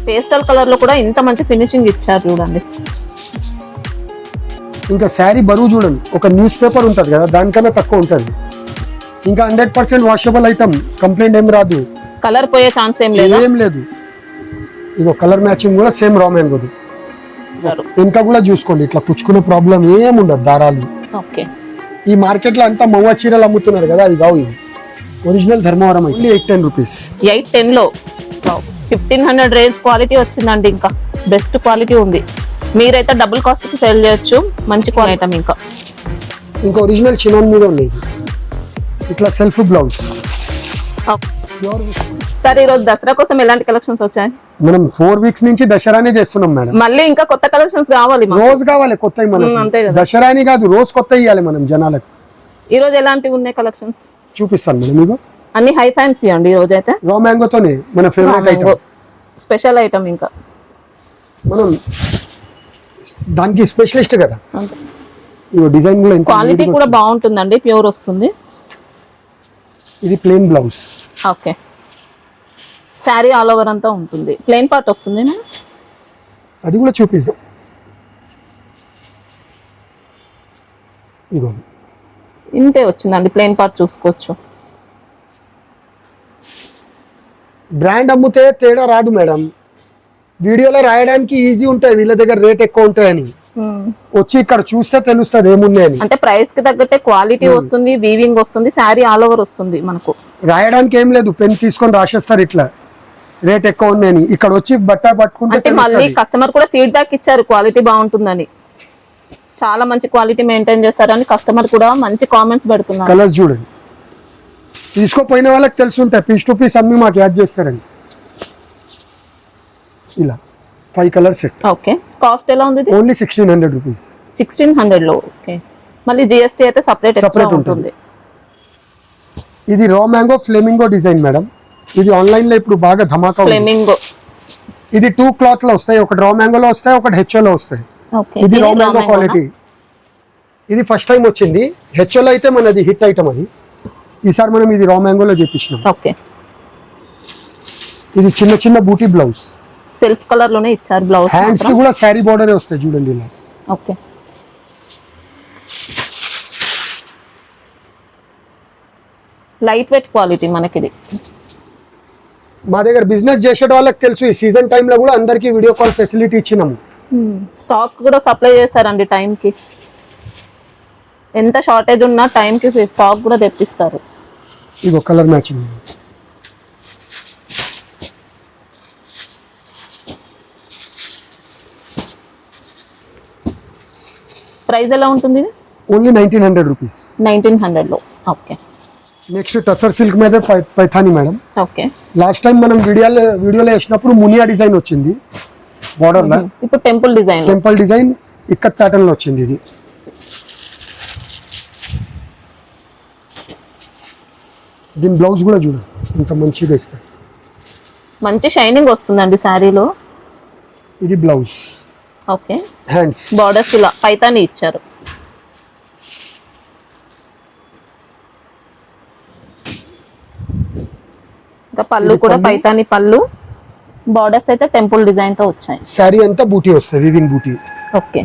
Pastel colour లో కూడా ఇంత మంచి ఫినిషింగ్ ఇచ్చారు చూడండి. ఇంకా శారీ బరువు చూడండి, ఒక న్యూస్ పేపర్ ఉంటుంది కదా దానికన్నా తక్కువ ఉంటుంది. ఇంకా 100% వాషబుల్ ఐటమ్, కంప్లైంట్ ఏం రాదు. కలర్ పోయే ఛాన్స్ ఏం లేదు. ఇగో కలర్ మ్యాచింగ్ కూడా సేమ్ రా మ్యాంగోది. ఇంకా కూడా చూసుకోండి, ఇట్లా పుచ్చుకునే ప్రాబ్లం ఏం ఉండదు దారాలు. ఓకే. ఈ మార్కెట్ లో అంతా మవ్వ చీరలు అమ్ముతున్నారు కదా, అది కావు, ఇది ఒరిజినల్ ధర్మవరం. 810 రూపీస్. 810 లో 1500 రేంజ్ క్వాలిటీ వచ్చిందండి. ఇంకా బెస్ట్ క్వాలిటీ ఉంది. మీరైతే డబుల్ కాస్ట్ కి సేల్ చేయొచ్చు. మంచి క్వాలిటీ ఐటమ్. ఇంకా ఒరిజినల్ చినాన్ మీద ఉంది. ఇట్లా సెల్ఫ్ బ్లౌజ్. సార్ ఈ రోజు దసరా కోసం ఎలాంటి కలెక్షన్స్ వచ్చాయి? మనం 4 వీక్స్ నుంచి దసరానే చేస్తున్నాం మేడం. మళ్ళీ ఇంకా కొత్త కలెక్షన్స్ కావాలి, రోజు కావాలి కొత్తవి. మనం దసరాని కాదు, రోజు కొత్త ఇవ్వాలి మనం జనాలకు. ఈ రోజు ఎలాంటివి ఉన్నాయి కలెక్షన్స్ చూపిస్తాను మేడం. మీకు అన్ని హై ఫ్యాన్సీ అండి. ఈ రోజు అయితే రా మ్యాంగోతోనే మన ఫేవరెట్ ఐటమ్, స్పెషల్ ఐటమ్. ఇంకా మనం దానికి స్పెషలిస్ట్ కదా. ఈ డిజైన్ కూడా క్వాలిటీ కూడా బాగుంటుందండి, ప్యూర్ వస్తుంది. ఇది plain blouse. Okay. Sari all over అంతా ఉంటుంది. ప్లెయిన్ పార్ట్ వస్తుంది, అది కూడా చూపిస్తాం. ఇగో ఇంతే వచ్చిందండి, ప్లెయిన్ పార్ట్ చూసుకోవచ్చు. బ్రాండ్ అమ్ముతే తేడా రాదు మేడం. వీడియోలో రాయడానికి ఈజీ ఉంటాయి, వీళ్ళ దగ్గర రేట్ ఎక్కువ ఉంటాయని. వచ్చి ఇక్కడ చూస్తే తెలుస్తుంది ఏముంది అని. అంటే ప్రైస్ కి తగ్గట్టే క్వాలిటీ వస్తుంది, వీవింగ్ వస్తుంది, శారీ ఆల్ ఓవర్ వస్తుంది. మనకు రాయడానికి ఏం లేదు, పెన్ తీసుకొని రాసేస్తారు ఇట్లా రేట్ ఎక్కువ ఉంది అని. ఇక్కడ వచ్చి బట్ట పట్టుకుంటే మళ్ళీ కస్టమర్ కూడా ఫీడ్బ్యాక్ ఇచ్చారు క్వాలిటీ బాగుంటుందని. చాలా మంచి క్వాలిటీ మెయింటైన్ చేస్తారని కస్టమర్ కూడా మంచి కామెంట్స్ పెడుతున్నారు. కలర్స్ చూడండి, తీసుకోపోయిన వాళ్ళకి తెలుసుంటాయి. పీస్ టు పీస్ అన్ని మాకు యాడ్ చేస్తారండి. ఇలా 5 కలర్ సెట్. ఓకే. కాస్ట్ ఎలా ఉంది? Only 1600 rupees. 1600 లో. ఓకే. మళ్ళీ జిఎస్టీ అయితే సెపరేట్ ఉంటుంది. ఇది raw mango flamingo design madam. ఇది ఆన్లైన్ లో ఇప్పుడు బాగా ధమాకా. ఫ్లేమింగో ఇది 2 క్లాత్ లో వస్తాయి, ఒకటి రా మ్యాంగోలో వస్తాయి, ఒకటి హెచ్ఓలో వస్తాయి. ఇది రా మ్యాంగో క్వాలిటీ. ఇది ఫస్ట్ టైం వచ్చింది. హెచ్ఓలో అయితే మనది హిట్ ఐటమ్. అది ఈసారి మనం ఇది రా మ్యాంగోలో చేపించినాం. ఓకే. ఇది చిన్న చిన్న బూటీ బ్లౌజ్, సెల్ఫ్ కలర్ లోనే ఇచ్చారు బ్లౌజ్. హ్యాండ్స్ కి కూడా శారీ బోర్డర్ వస్తాయి చూడండి ఇలా. ఓకే. లైట్ వెయిట్ క్వాలిటీ మనకిది. మా దగ్గర బిజినెస్ చేసే వాళ్ళకి తెలుసు, ఈ సీజన్ టైంలో కూడా అందరికి వీడియో కాల్ ఫెసిలిటీ ఇచ్చినాము. స్టాక్ కూడా సప్లై చేస్తారండి టైంకి. ఎంత షార్టేజ్ ఉన్నా టైంకి స్టాక్ కూడా తెప్పిస్తారు. ఇగో కలర్ మ్యాచింగ్. ప్రైస్ ఎలా ఉంటుంది? Only 1900 rupees. 1900 లో. ఓకే. నెక్స్ట్ టసర్ సిల్క్ మీద Paithani madam. Okay. Last time మనం వీడియోలో వేసినప్పుడు మునియా డిజైన్ వచ్చింది బోర్డర్ లో. ఇప్పుడు టెంపుల్ డిజైన్ ఇక్కత్ ప్యాటర్న్ లో వచ్చింది. ఇది దీని బ్లౌజ్ కూడా చూడండి ఇంత మంచిగా ఇస్తారు. మంచి షైనింగ్ వస్తుందండి శారీలో. ఇది బ్లౌజ్. ఓకే. హ్యాండ్స్ బోర్డర్స్ ఇలా పైతాని ఇచ్చారు. ఇంకా పళ్ళు కూడా పైతాని పళ్ళు. బోర్డర్స్ అయితే టెంపుల్ డిజైన్ తో వచ్చాయి. శారీ అంతా బూటీ వస్తుంది, వివింగ్ బూటీ. ఓకే.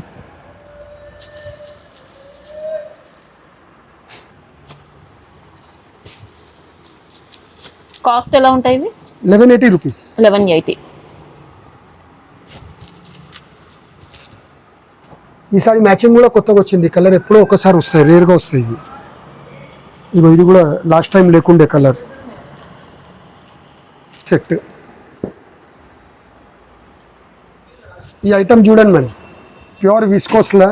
కాస్ట్ ఎలా ఉంటాయి? 1180 రూపీస్. 1180. ఈసారి మ్యాచింగ్ కూడా కొత్తగా వచ్చింది. కలర్ ఎప్పుడో ఒకసారి వస్తాయి, రేర్గా వస్తాయి. ఇగో ఇది కూడా లాస్ట్ టైం లేకుండే కలర్ సెట్. ఈ ఐటమ్ చూడండి మేడం, ప్యూర్ విస్కోస్లా,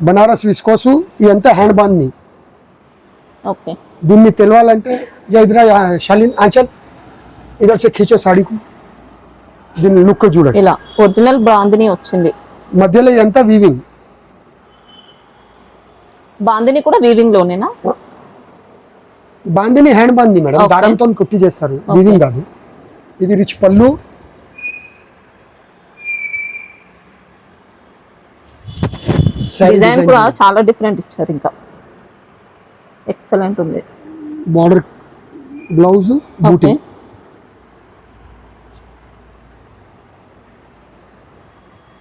బనారస్ విస్కోసు. ఇదంతా హ్యాండ్ బాండ్ని. ఓకే. దీన్ని తెలవాలంటే ఇधर शालीन आंचल इधर से खींचो साड़ी को. దీని లుక్ చూడండి, ఇలా ఒరిజినల్ బాందిని వచ్చింది. మధ్యలో ఇదంతా వీవింగ్. బాందిని కూడా వీవింగ్ లోనేనా? బాందిని హ్యాండ్ బాంది మేడం, దారంతో కుట్టి చేస్తారు, వీవింగ్ కాదు. ఇది రిచ్ పళ్ళు. డిజైన్ కూడా చాలా డిఫరెంట్ ఇచ్చారు. ఇంకా ఎక్సలెంట్ ఉంది. బార్డర్, బ్లౌజ్, బూటీ.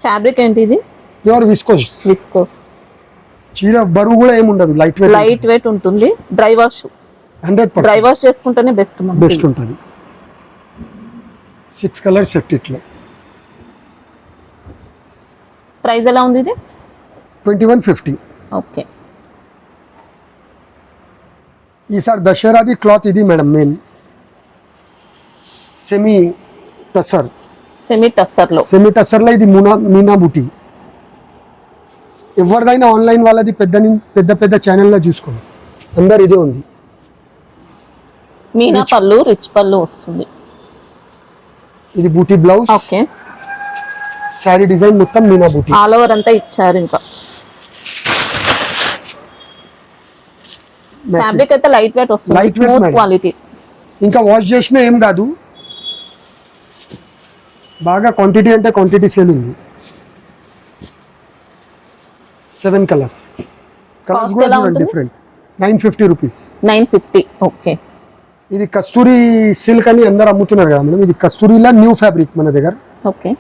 ఫ్యాబ్రిక్ ఏంటి ఇది? Pure viscose. విస్కోస్. చీర బరువు కూడా ఏముండదు, లైట్ వెయిట్ ఉంటుంది. Dry wash 100%. డ్రై వాష్ చేసుకుంటేనే బెస్ట్ ఉంటుంది. 6 కలర్ సెట్ ఇట్లా. ప్రైస్ ఎలా ఉంది ఇది? 2150. ఓకే. ఈసారి దసరాది క్లాత్ ఇది మేడం, మెయిన్ సెమీ టసర్లో ఇది మీనా బుటీ. ఎవరిదైనా ఆన్లైన్ వాళ్ళది పెద్ద ఛానల్లో చూసుకోండి, అందరు ఇదే ఉంది. మీనా పళ్ళు, రిచ్ పళ్ళు వస్తుంది. ఇది బూటీ బ్లౌజ్. ఓకే. శారీ డిజైన్ మొత్తం మీనా బూటీ ఆల్ ఓవర్ అంతా ఇచ్చారు. ఇంకా ఫ్యాబ్రిక్ అయితే లైట్ వెయిట్ వస్తుంది, స్మూత్ క్వాలిటీ. ఇంకా వాష్ చేసినా ఏం కాదు, బాగా క్వాంటిటీ అంటే క్వాంటిటీ సేల్ ఉంది. 7 కలర్స్ కూడా డిఫరెంట్. 950 రూపీస్. 950. ఓకే. ఇది కస్తూరి సిల్క్ అని అందరు అమ్ముతున్నారు కదా మేడం, ఇది కస్తూరిలా న్యూ ఫ్యాబ్రిక్ మన దగ్గర. ఓకే.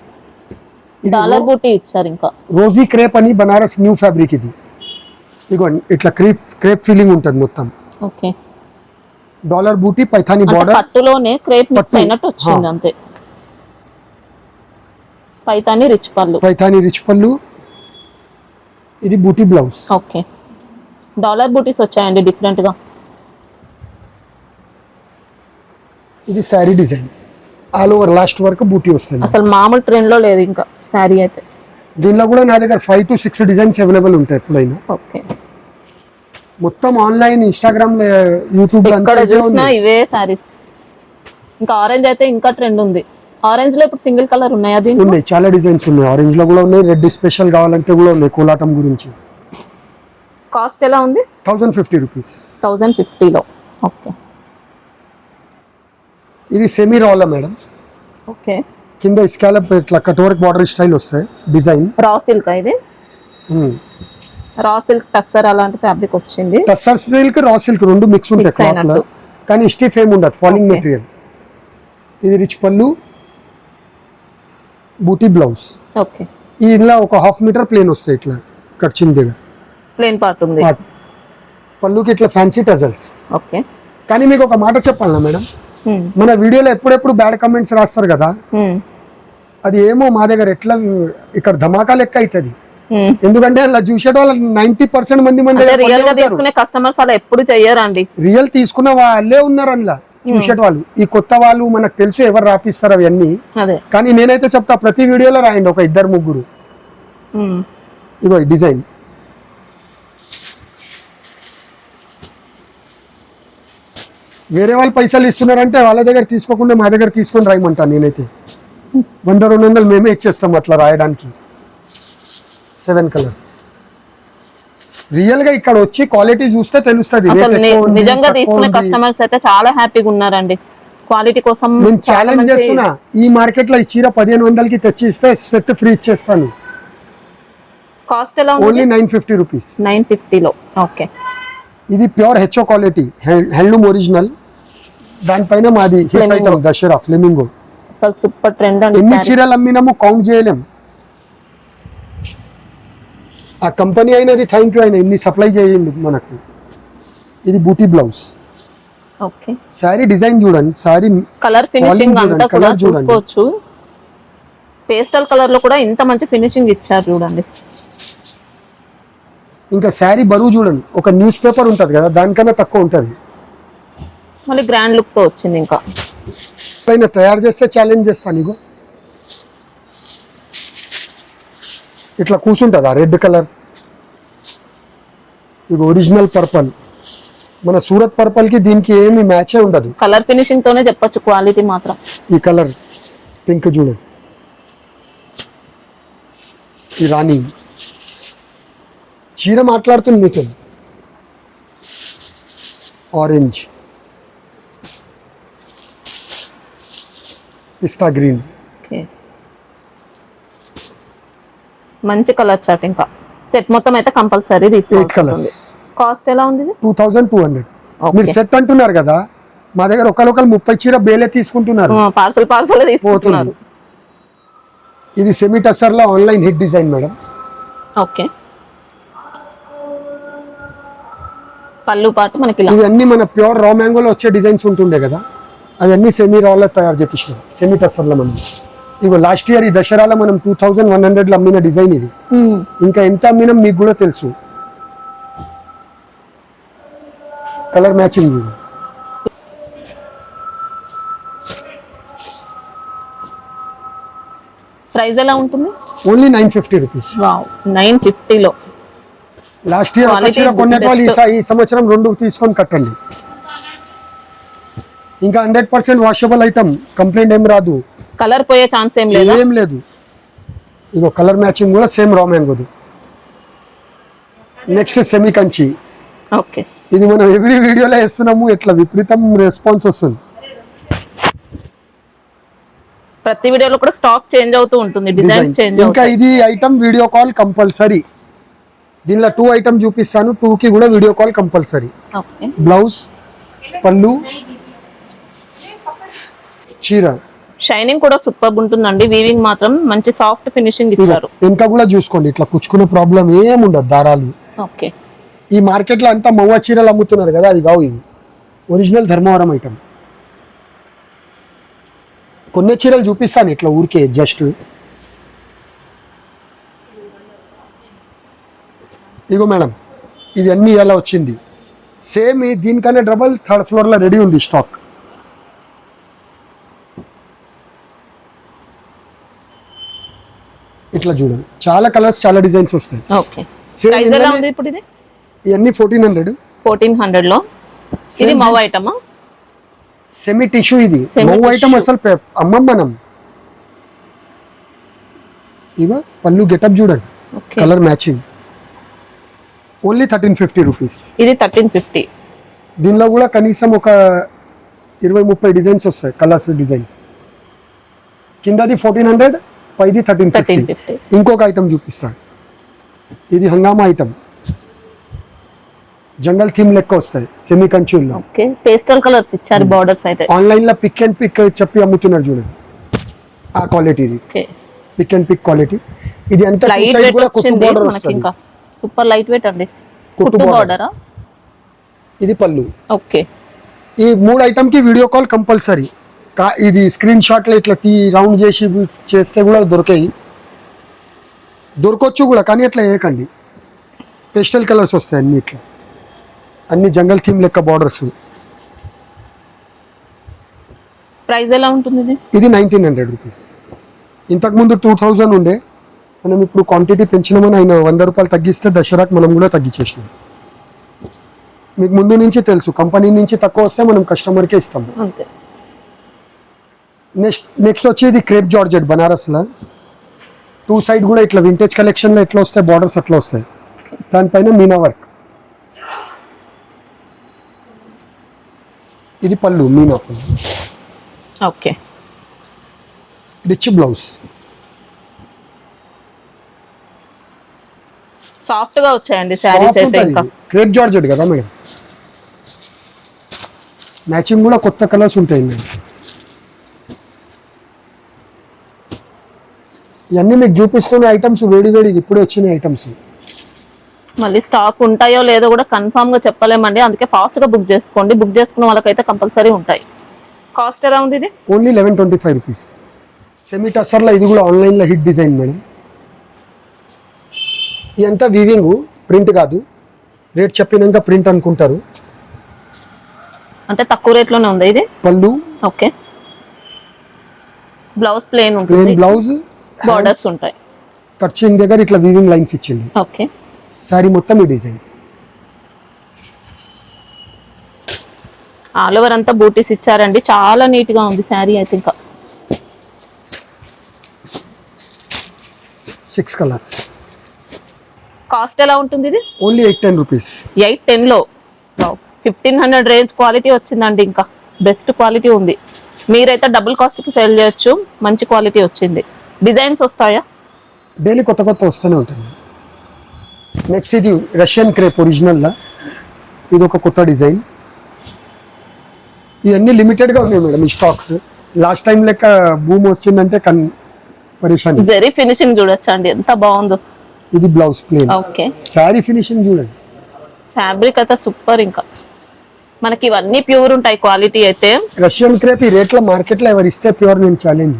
డాలర్ బూటీ ఇచ్చారు. ఇంకా రోజీ క్రేప్ అని బనారస్ న్యూ ఫ్యాబ్రిక్ ఇది. ఇగో ఇట్లా క్రేప్ ఫీలింగ్ ఉంటుంది మొత్తం. ఓకే. డాలర్ బూటీ, పైథానీ బార్డర్. పట్టులోనే క్రేప్ మిక్స్ అయినట్టు వచ్చింది అంతే. పైథానీ రిచ్ పళ్ళు. ఇది బూటీ బ్లౌజ్. ఓకే. డాలర్ బూటీస్ వచ్చాయండి డిఫరెంట్ గా. ఇది sari design, all over last వరకు బూటీ వస్తుంది. అసలు మామూలు ట్రెండ్ లో లేదు ఇంకా శారీ అయితే. దీనిలో కూడా నా దగ్గర 5 to 6 డిజైన్స్ అవైలబుల్ ఉంటాయి ఎప్పుడైనా. ఓకే. మొత్తం ఆన్లైన్, ఇన్స్టాగ్రామ్, యూట్యూబ్ ఇక్కడ చూసినా ఇవే సారీస్. ఇంకా ఆరెంజ్ అయితే ఇంకా ట్రెండ్ ఉంది. ఆరెంజ్ లో ఇప్పుడు సింగిల్ కలర్ ఉన్నాయా? ఉన్నాయి, చాలా డిజైన్స్ ఉన్నాయి. ఆరెంజ్ లో కూడా ఉన్నాయి, రెడ్ స్పెషల్ కావాలంటే కూడా ఉన్నాయి. కోలాటం గురించి. కాస్ట్ ఎలా ఉంది? 1050 రూపీస్. 1050 లో. ఓకే. ఇది సెమీ రాలా మేడం. ఓకే. కింద స్కాలప్ ఇట్లా కట్ వర్క్ బార్డర్ స్టైల్ వస్తాయి డిజైన్. రా సిల్క్ ఇది. రా సిల్క్ టస్సర్ అలాంటి ఫ్యాబ్రిక్ వచ్చింది. టస్సర్ సిల్క్, రా సిల్క్ రెండు మిక్స్ ఉంటాయి క్లాత్ లో, కానీ స్టిఫ్ ఏమి ఉండదు, ఫాలింగ్ మెటీరియల్. ఇది రిచ్ పళ్ళు, బూటీ బ్లౌజ్. ఓకే. ఇలా ఒక 1/2 మీటర్ ప్లేన్ వస్తాయి ఇట్లా కట్చింగ్ దగ్గర. ప్లేన్ పార్ట్ ఉంది. పళ్ళుకి ఇట్లా ఫ్యాన్సీ టజల్స్. ఓకే. కానీ మీకు ఒక మాట చెప్పాలా మేడం, మన వీడియోలో ఎప్పుడెప్పుడు బ్యాడ్ కమెంట్స్ రాస్తారు కదా, అది ఏమో మా దగ్గర ఎట్లా ఇక్కడ ధమాకా లెక్క అవుతుంది. ఎందుకంటే అలా చూసే వాళ్ళు 90% మంది రియల్ గా తీసుకునే కస్టమర్స్ అలా ఎప్పుడు చెయ్యరండి. రియల్ తీసుకున్న వాళ్ళే ఉన్నారు అందులో చూసేట వాళ్ళు. ఈ కొత్త వాళ్ళు మనకు తెలుసు ఎవరు రాపిస్తారు అవన్నీ. కానీ నేనైతే చెప్తా, ప్రతి వీడియోలో రాయండి ఒక 2-3. ఇగో డిజైన్. వేరే వాళ్ళు పైసలు ఇస్తున్నారంటే వాళ్ళ దగ్గర తీసుకోకుండా మా దగ్గర తీసుకొని రాయమంటాను నేనైతే. 100-200 మేమే ఇచ్చేస్తాం అట్లా రాయడానికి. 7 కలర్స్. రియల్ గా ఇక్కడ వచ్చి క్వాలిటీ చూస్తే తెలుస్తుంది. నిజంగా తీసుకునే కస్టమర్స్ అయితే చాలా హ్యాపీగా ఉన్నారండి. క్వాలిటీ కోసం నేను ఛాలెంజ్ చేస్తున్నా, ఈ మార్కెట్ లో ఈ చీర 1500కి తెచ్చి ఇస్తే సెట్ ఫ్రీ ఇచ్చేస్తాను. కాస్ట్ ఎలా ఉంది? Only 950 rupees. 950 లో. ఓకే. ఇది pure HO quality, handloom original. దానిపైన మాది హిట్ ఐటమ్ దసరా ఫ్లెమింగో. అసలు సూపర్ ట్రెండ్ అండి. ఎన్ని చీరలు అమ్మినాము కౌంట్ చేయలేం. ఆ కంపెనీ అయినది థ్యాంక్ యూ అయినా ఇన్ని సప్లై చేయండి మనకు. ఇది బూటీ బ్లౌజ్. ఓకే. సారీ డిజైన్ చూడండి, సారీ కలర్ ఫినిషింగ్ అంతా కూడా చూసుకోవచ్చు. పేస్టల్ కలర్ లో కూడా ఇంత మంచి ఫినిషింగ్ ఇచ్చారు చూడండి. ఇంకా శారీ బరువు చూడండి, ఒక న్యూస్ పేపర్ ఉంటుంది కదా దానికన్నా తక్కువ ఉంటుంది. మళ్ళీ గ్రాండ్ లుక్ తో వచ్చింది. ఇంకా పైన తయారు చేస్తే ఛాలెంజ్ చేస్తాను. ఇగో ఇట్లా కూర్చుంటుంది ఆ రెడ్ కలర్. ఇక ఒరిజినల్ పర్పల్, మన సూరత్ పర్పల్ కి దీనికి ఏమి మ్యాచే ఉండదు. కలర్ ఫినిషింగ్ తోనే చెప్పొచ్చు క్వాలిటీ మాత్రం. ఈ కలర్ పింక్ చూడండి, ఈ రాణి చీర మాట్లాడుతుంది మీతో. ఆరెంజ్, పిస్తా గ్రీన్. మంచి కలర్ చార్ట్. ఇంకా సెట్ మొత్తం అయితే కంపల్సరీ తీసుకోవాలి. కాస్ట్ ఎలా ఉంది? 2200. మీరు సెట్ అంటున్నారు కదా, మా దగ్గర ఒకరు 30 చీర బేలే తీసుకుంటున్నారు. పార్సల్ తీసుకుంటున్నారు. ఇది సెమీ టసర్లో online hit design madam. Okay, పళ్ళు పాటు మనకి ఇలా. ఇవన్నీ మన ప్యూర్ రా మ్యాంగోలో వచ్చే డిజైన్స్ ఉంటుండే కదా, అవన్నీ సెమీ రాలో తయారు చేపించినాం సెమీ టసర్లో మనం. ఇగో లాస్ట్ ఇయర్ ఈ దసరాలో మనం 2100 అమ్మిన డిజైన్ ఇది. ఇంకా ఎంత అమ్మినాం మీకు కూడా తెలుసు. కలర్ మ్యాచింగ్ చూడు. ప్రైస్ ఎలా ఉంటుంది? Only 950 rupees. వావ్, 950లో. లాస్ట్ ఇయర్ వచ్చిన కొన్నేటి ఈ సంవత్సరం 2 తీసుకొని కట్టండి. ఇంకా 100% వాషబుల్ ఐటమ్, కంప్లైంట్ ఏం రాదు. కలర్ పోయే ఛాన్స్ ఏం లేదు. ఏం లేదు. ఇగో కలర్ మ్యాచింగ్ కూడా సేమ్ రా మ్యాంగోది. Next semi Kanchi. ఓకే, ఇది మనం ఎవ్రీ వీడియోలో వేస్తున్నాము, ఎట్లా విపరీతం రెస్పాన్స్ వస్తుంది. ప్రతి వీడియోలో కూడా స్టాక్ చేంజ్ అవుతూ ఉంటుంది, డిజైన్ చేంజ్. ఇంకా ఇది ఐటమ్ వీడియో కాల్ కంపల్సరీ. దీనిలో 2 ఐటమ్ చూపిస్తాను, 2 కి కూడా video call compulsory. Okay, blouse, పళ్ళు, చీర. షైనింగ్ కూడా సూపర్ ఉంటుందండి. వీవింగ్ మాత్రం మంచి సాఫ్ట్ ఫినిషింగ్ ఇస్తారు. ఇంకా కూడా చూసుకోండి, ఇట్లా కుచ్చుకునే ప్రాబ్లం ఏముండదు దారాలు. ఓకే, ఈ మార్కెట్ లో అంతా మవ్వ చీరలు అమ్ముతున్నారు కదా, అది కావు, ఇవి ఒరిజినల్ ధర్మవరం ఐటమ్. కొన్ని చీరలు చూపిస్తాను ఇట్లా ఊరికే జస్ట్. ఇగో మేడం, ఇవన్నీ ఎలా వచ్చింది సేమ్ దీనికన్నా డబల్ 3rd ఫ్లోర్ లో రెడీ ఉంది స్టాక్. ఇట్లా చూడండి, చాలా కలర్స్, చాలా డిజైన్స్ వస్తాయి. ఓకే, ప్రైస్ ఎలా ఉంది ఇప్పుడు ఇది? ఇవన్నీ 1400 లో. ఇది మవ్ ఐటమా? Semi tissue. ఇది మవ్ ఐటమ్ అసలు అమ్మం మనం. ఇగో పళ్ళు గెటప్ చూడండి, కలర్ మ్యాచింగ్. Only 1350 rupees. ఇది 1350. దీనిలో కూడా కనీసం ఒక 20-30 డిజైన్స్ వస్తాయి, కలర్స్ డిజైన్స్. కిందది 1400, పైది 1350. ఇంకొక ఐటమ్ చూపిస్తాను, ఇది హంగామా ఐటమ్. జంగల్ థీమ్ లెక్క వస్తాయి, సెమీ కంచూల్లో. ఓకే, పేస్టల్ కలర్స్ ఇచ్చారు బోర్డర్స్ అయితే. ఆన్లైన్ లో పిక్ అండ్ పిక్ చెప్పి అమ్ముతున్నారు చూడండి, ఆ క్వాలిటీ ఇది. Pick and pick quality. ఇది ఎంత లైట్ వెయిట్ కూడా కుట్టు బోర్డర్ వస్తుంది. ఇంకా సూపర్ లైట్ వెయిట్ అండి, కుట్టు బోర్డర్. ఇది పళ్ళు. ఓకే, ఈ 3 ఐటమ్ కి వీడియో కాల్ కంపల్సరీ. ఇది స్క్రీన్ షాట్లో ఇట్లా రౌండ్ చేసి చేస్తే కూడా దొరకొచ్చు కూడా, కానీ అట్లా వేయకండి. పేస్టల్ కలర్స్ వస్తాయి అన్ని, ఇట్లా అన్ని జంగల్ థీమ్ లెక్క బార్డర్స్. ప్రైస్ ఎలా ఉంటుంది ఇది? ఇది 1900 రూపీస్. ఇంతకుముందు 2000 ఉండే, మనం ఇప్పుడు క్వాంటిటీ పెంచినామని ఆయన 100 రూపాయలు తగ్గిస్తే దసరాకు మనం కూడా తగ్గించేసినాం. మీకు ముందు నుంచి తెలుసు, కంపెనీ నుంచి తక్కువ వస్తే మనం కస్టమర్కే ఇస్తాము. అంతే. నెక్స్ట్ వచ్చేది క్రేప్ జార్జెట్ బనారస్లో. 2 సైడ్ కూడా ఇట్లా వింటేజ్ కలెక్షన్లో ఎట్లా వస్తాయి బార్డర్స్ అట్లా వస్తాయి. దానిపైన మీనా వర్క్. ఇది పళ్ళు, మీనా పళ్ళు. Okay, rich blouse. సాఫ్ట్ గా వచ్చాయండి సారీస్ అయితే. ఇంకా క్రేప్ జార్జెట్ కదా మేడం, మ్యాచింగ్ కూడా కొత్త కలర్స్ ఉంటాయి మేడం. ఇవన్నీ మీకు చూపిస్తున్న ఐటమ్స్ వేడి ఇప్పుడే వచ్చిన ఐటమ్స్. మళ్ళీ స్టాక్ ఉంటాయో లేదో కూడా కన్ఫామ్ గా చెప్పలేమండి, అందుకే ఫాస్ట్ గా బుక్ చేసుకోండి. బుక్ చేసుకున్న వాళ్ళకైతే కంపల్సరీ ఉంటాయి. కాస్ట్ ఎలా ఉంది ఇది? Only 1125 rupees. సెమీ టసర్లో ఇది కూడా ఆన్లైన్లో హిట్ డిజైన్ మేడం. ఇదంతా వీవింగ్, ప్రింట్ కాదు. రేట్ చెప్పినాక ప్రింట్ అనుకుంటారు. అంటే తక్కువ రేట్ లోనే ఉంది ఇది. పళ్ళు. ఓకే, బ్లౌజ్ ప్లెయిన్ ఉంటుంది. బ్లౌజ్, బార్డర్స్ ఉంటాయి. కట్చింగ్ దగ్గర ఇట్లా వీవింగ్ లైన్స్ ఇచ్చింది. ఓకే, సారీ మొత్తం ఈ డిజైన్. ఆల్ ఓవర్ అంతా బూటీస్ ఇచ్చారండి, చాలా నీట్ గా ఉంది శారీ అయితే. ఇంకా 6 కలర్స్. కాస్ట్ ఎలా ఉంటుంది ఇది? Only 810 rupees. 810 లో 1500 రేంజ్ క్వాలిటీ వచ్చిందండి. ఇంకా బెస్ట్ క్వాలిటీ ఉంది. మీరైతే డబుల్ కాస్ట్ కి సేల్ చేయొచ్చు. మంచి క్వాలిటీ వచ్చింది. డిజైన్స్ వస్తాయా? డైలీ కొత్త వస్తూనే ఉంటుంది. నెక్స్ట్ ఇది రష్యన్ క్రేప్ ఒరిజినల్లా. ఇది ఒక కొత్త డిజైన్. ఇవన్నీ లిమిటెడ్గా ఉన్నాయి మేడం ఈ స్టాక్స్. లాస్ట్ టైం లెక్క బూమ్ వచ్చిందంటే పరేషాన్. జరీ ఫినిషింగ్ చూడొచ్చు అండి ఎంత బాగుందో. ఇది blouse plain. Okay, sorry finishing చూడండి. ఫ్యాబ్రిక్ అయితే సూపర్. ఇంకా మనకి ఇవన్నీ ప్యూర్ ఉంటాయి క్వాలిటీ అయితే. రష్యన్ క్రేప్ ఈ రేట్లో మార్కెట్లో ఎవరు ఇస్తే ప్యూర్ నేను ఛాలెంజ్.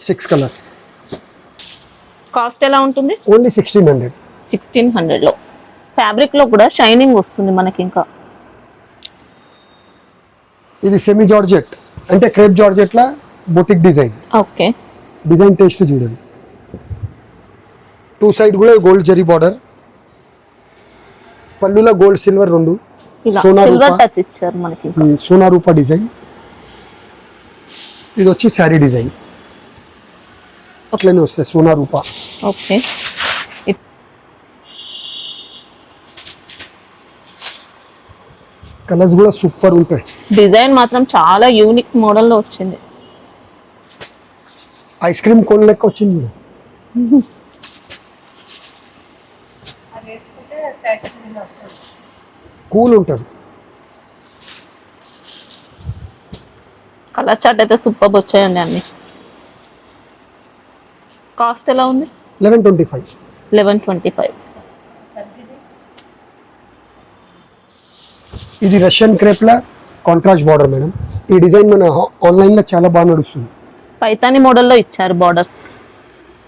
Six colours. కాస్ట్ ఎలా ఉంటుంది? ఓన్లీ 1600. 1600 లో ఫ్యాబ్రిక్ లో కూడా షైనింగ్ వస్తుంది మనకి. ఇంకా ఇది సెమీ జార్జెట్ అంటే క్రేప్ జార్జెట్ లా boutique design. Okay, design taste చూడండి. టూ సైడ్ కూడా గోల్డ్ జరీ బార్డర్, పళ్ళులో గోల్డ్ సిల్వర్ రెండు, సోనా సిల్వర్ రూపా, టచ్ ఇచ్చారు మనకి. సోనా రూపా డిజైన్. ఇది వచ్చి శారీ డిజైన్ అట్లనే వస్తాయి సోనా రూపా. ఓకే, కలర్స్ కూడా సూపర్ ఉంటాయి. డిజైన్ మాత్రం చాలా యూనిక్ మోడల్ లో వచ్చింది. ఐస్ క్రీమ్ కోన్ లెక్క వచ్చింది కూడా. కూల్ ఉంటారు. కలర్ చార్ట్ అయితే సూపర్ వచ్చాయండి అన్ని. కాస్ట్ ఎలా ఉంది? 1125. 1125. ఇది రష్యన్ క్రేప్ లా కాంట్రాస్ట్ బార్డర్ మేడం. ఈ డిజైన్ మన ఆన్లైన్ లో చాలా బాగా నడుస్తుంది. పైతాని మోడల్లో ఇచ్చారు బార్డర్స్.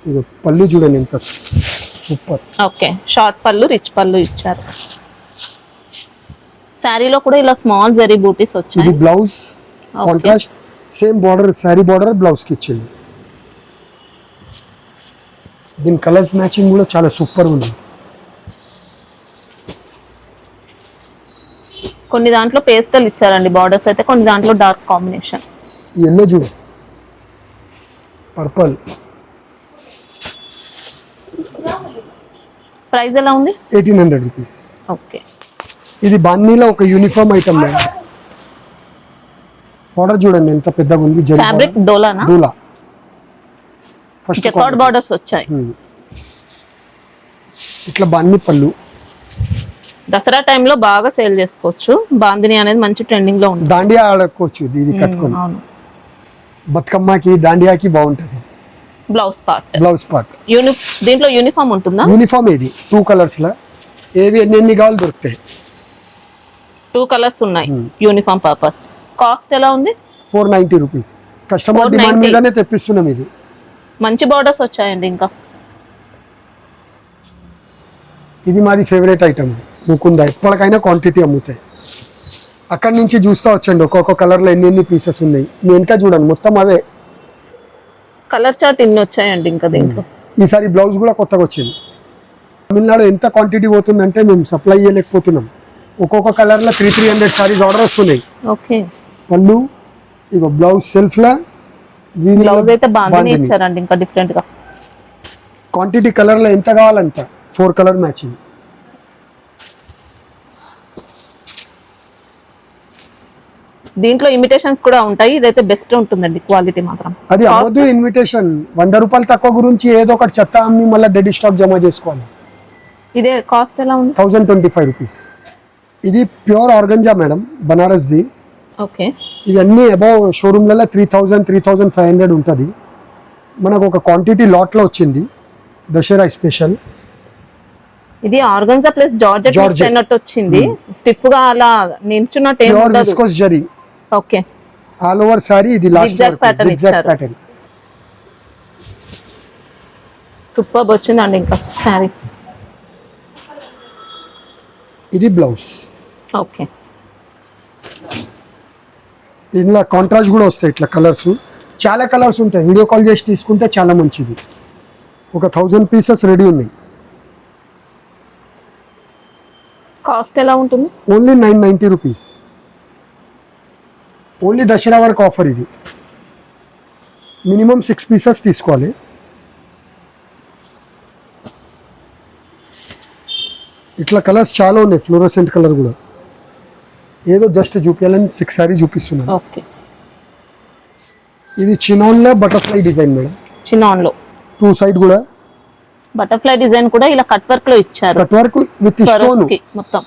ఇది పళ్ళు చూడండి ఎంత సూపర్. ఓకే, షార్ట్ పళ్ళు రిచ్ పళ్ళు ఇచ్చారు. శారీలో కూడా ఇలా స్మాల్ జరీ బూటీస్ వచ్చాయి. ఇది blouse contrast same border, sari border blouse కి ఇచ్చింది. దీని కలర్స్ మ్యాచింగ్ కూడా చాలా సూపర్ ఉంది. కొన్ని దాంట్లో పేస్టల్ ఇచ్చారండి బార్డర్స్ అయితే, కొన్ని దాంట్లో డార్క్ కాంబినేషన్. ఎల్లో చూడు, పర్పల్. ప్రైస్ ఎలా ఉంది? 1800 రూపీస్. ఓకే, ఇది బాందీలో ఒక యూనిఫామ్ ఐటమ్ మేడం. బార్డర్ చూడండి ఎంత పెద్దగా ఉంది. ఫ్యాబ్రిక్ డోలానా? డోలా. ఫస్ట్ జకార్డ్ బార్డర్స్ వచ్చాయి. ఇట్లా బాందీ పళ్ళు. దసరా టైంలో బాగా సేల్ చేసుకోవచ్చు. బాందిని అనేది మంచి ట్రెండింగ్ లో ఉంది. దాండియా ఆడకోవచ్చు ఇది కట్టుకొని. అవును, బతుకమ్మకి దాండియాకి బాగుంటది. Blouse part. Blouse part. దీంట్లో యూనిఫామ్ ఉంటుందా? యూనిఫామ్ ఇది 2 కలర్స్ లా. ఏవి ఎన్ని కావాలి దొరుకుతాయి. 2 కలర్స్ ఉన్నాయి యూనిఫామ్ పర్పస్. కాస్ట్ ఎలా ఉంది? 490 రూపీస్. కస్టమర్ డిమాండ్ మీదనే తెప్పిస్తున్నాం. ఇది మంచి బార్డర్స్ వచ్చాయండి. ఇంకా ఇది మాది ఫేవరెట్ ఐటమ్ ముకుంద. ఎప్పటికైనా క్వాంటిటీ అమ్ముతాయి. అక్కడి నుంచి చూస్తూ వచ్చండి ఒక్కొక్క కలర్లో ఎన్ని పీసెస్ ఉన్నాయి. మీ వెనక చూడండి మొత్తం అవే. కలర్ చార్ట్ ఇన్ని వచ్చాయండి ఇంకా దీంట్లో. ఈసారి బ్లౌజ్ కూడా కొత్తగా వచ్చింది. తమిళనాడు ఎంత క్వాంటిటీ పోతుందంటే మేము సప్లై చేయలేకపోతున్నాం. ఒక్కొక్క కలర్లో 300 సారీస్ ఆర్డర్ వస్తున్నాయి. ఓకే, పళ్ళు ఇక బ్లౌజ్ సెల్ఫ్ లా. బ్లౌజ్ అయితే బాగానే ఇచ్చారండి. ఇంకా డిఫరెంట్ గా క్వాంటిటీ కలర్లో ఎంత కావాలంట. 4 కలర్ మ్యాచింగ్. దీంట్లో ఇమిటేషన్స్ కూడా ఉంటాయి. ఇదైతే బెస్ట్ ఉంటుందండి క్వాలిటీ మాత్రం. అది అవ్వదు ఇన్విటేషన్. 100 రూపాయలు తక్కువ గురించి ఏదో ఒకటి చెత్త అమ్మి మళ్ళీ డెడ్ స్టాక్ జమ చేసుకోవాలి. ఇదే కాస్ట్ ఎలా ఉంది? 1025 రూపీస్. ఇది pure organza madam, Banaras the. Okay, ఇవన్నీ అబౌవ్ షోరూమ్లలో 3000 3500 ఉంటుంది. మనకు ఒక క్వాంటిటీ లాట్లో వచ్చింది దసరా స్పెషల్. ఇది ఆర్గన్జా ప్లస్ జార్జెట్ మిక్స్ అయినట్టు వచ్చింది. స్టిఫ్ గా అలా నిల్చున్నట్టు ఏం ప్యూర్ ఉండదు. Viscose zari. Okay, all over sorry. ఇది లాస్ట్ Zigzag pattern ఇచ్చారు. ప్యాటర్న్. సూపర్ వచ్చిందండి. ఇంకా సారీ. ఇది బ్లౌజ్. ఓకే, ఇందులో కాంట్రాస్ట్ కూడా వస్తాయి. ఇట్లా కలర్స్ చాలా కలర్స్ ఉంటాయి. వీడియో కాల్ చేసి తీసుకుంటే చాలా మంచిది. ఒక 1000 పీసెస్ రెడీ ఉన్నాయి. కాస్ట్ ఎలా ఉంటుంది? Only 990 rupees. ఓన్లీ దసరా వరకు ఆఫర్ ఇది. మినిమం 6 పీసెస్ తీసుకోవాలి. ఇట్లా కలర్స్ చాలా ఉన్నాయి. ఫ్లోరోసెంట్ కలర్ కూడా. ఏదో జస్ట్ చూపించాలని 6 సారీ చూపిస్తున్నాను. ఓకే, ఇది చినాన్లో బటర్ఫ్లై డిజైన్ మేడం. చినాన్లో 2 సైడ్ కూడా బటర్ఫ్లై డిజైన్ కూడా ఇలా కట్ వర్క్ లో ఇచ్చారు. Cut work with stone. స్వరస్కి మొత్తం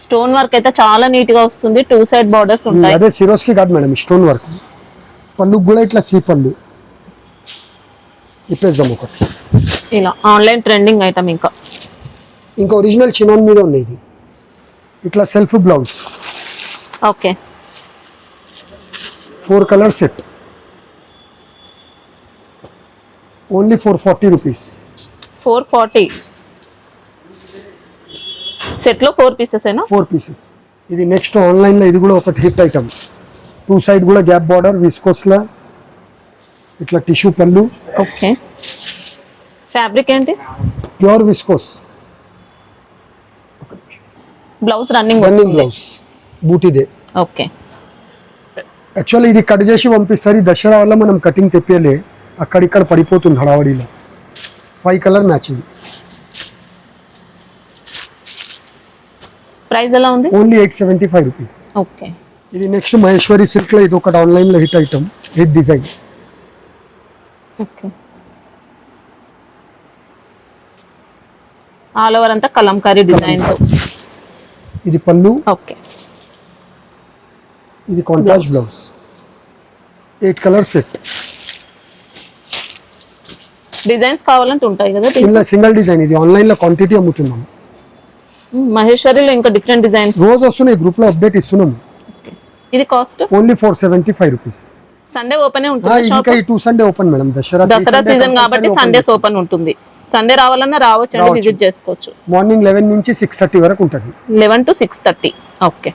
స్టోన్ వర్క్ అయితే చాలా నీట్ గా వస్తుంది. 2 సైడ్ బార్డర్స్ ఉంటాయి. అదే సిరోస్కి కాదు మేడం, స్టోన్ వర్క్. పళ్ళు కూడా ఇట్లా సీ పళ్ళు ఇప్పేద్దాం ఒకటి. ఇలా ఆన్లైన్ ట్రెండింగ్ ఐటమ్. ఇంకా ఒరిజినల్ చినాన్ మీద ఉంది ఇది. ఇట్లా self blouse. Okay 4 colour set only 440 rupees. 440 set లో 4 పీసెస్ ఏనా? 4 పీసెస్. ఇది నెక్స్ట్ ఆన్లైన్ లో ఇది కూడా ఒకటి హిట్ ఐటమ్. 2 సైడ్ కూడా గ్యాప్ బార్డర్ విస్కోస్ లా ఇట్లా టిష్యూ పళ్ళు. ఓకే ఫ్యాబ్రిక్ ఏంటి? Pure viscose. Blouse running blouse బూటీదే. ఓకే యాక్చువల్లీ ఇది కట్ చేసి పంపిస్తారు. దసరా వల్ల మనం కటింగ్ తెప్పలే, అక్కడిక్కడ పడిపోతుంది హడావడిలో. 5 కలర్ మ్యాచింగ్. ప్రైస్ ఎలా ఉంది? Only 875 rupees. ఓకే ఇది నెక్స్ట్ మహేశ్వరి సిల్క్ లో ఇది ఒకటి ఆన్లైన్ లో hit item, hit design. Okay all over అంతా కలంకారీ డిజైన్ తో. ఇది పళ్ళు. ఓకే ఇది contrast blouse. 8 colour set. Designs కావాలంటే ఉంటాయి కదా ఇలా సింగిల్ డిజైన్. ఇది ఆన్లైన్ లో క్వాంటిటీ అమ్ముతున్నాం. మహేశ్వరిలో ఇంకా డిఫరెంట్ డిజైన్స్ రోజు వస్తున్నాయి, గ్రూప్ లో అప్డేట్ ఇస్తున్నాం. ఇది cost only 475 rupees. Sunday open ఉంటుంది ఇంకా ఈ 2 Sunday open madam. Dasara season కాబట్టి సండేస్ ఓపెన్ ఉంటుంది. సండే రావాలన్నా రావచ్చు, విజిట్ చేసుకోవచ్చు. మార్నింగ్ 11 నుంచి 6:30 వరకు ఉంటుంది. 11 to 6:30. ఓకే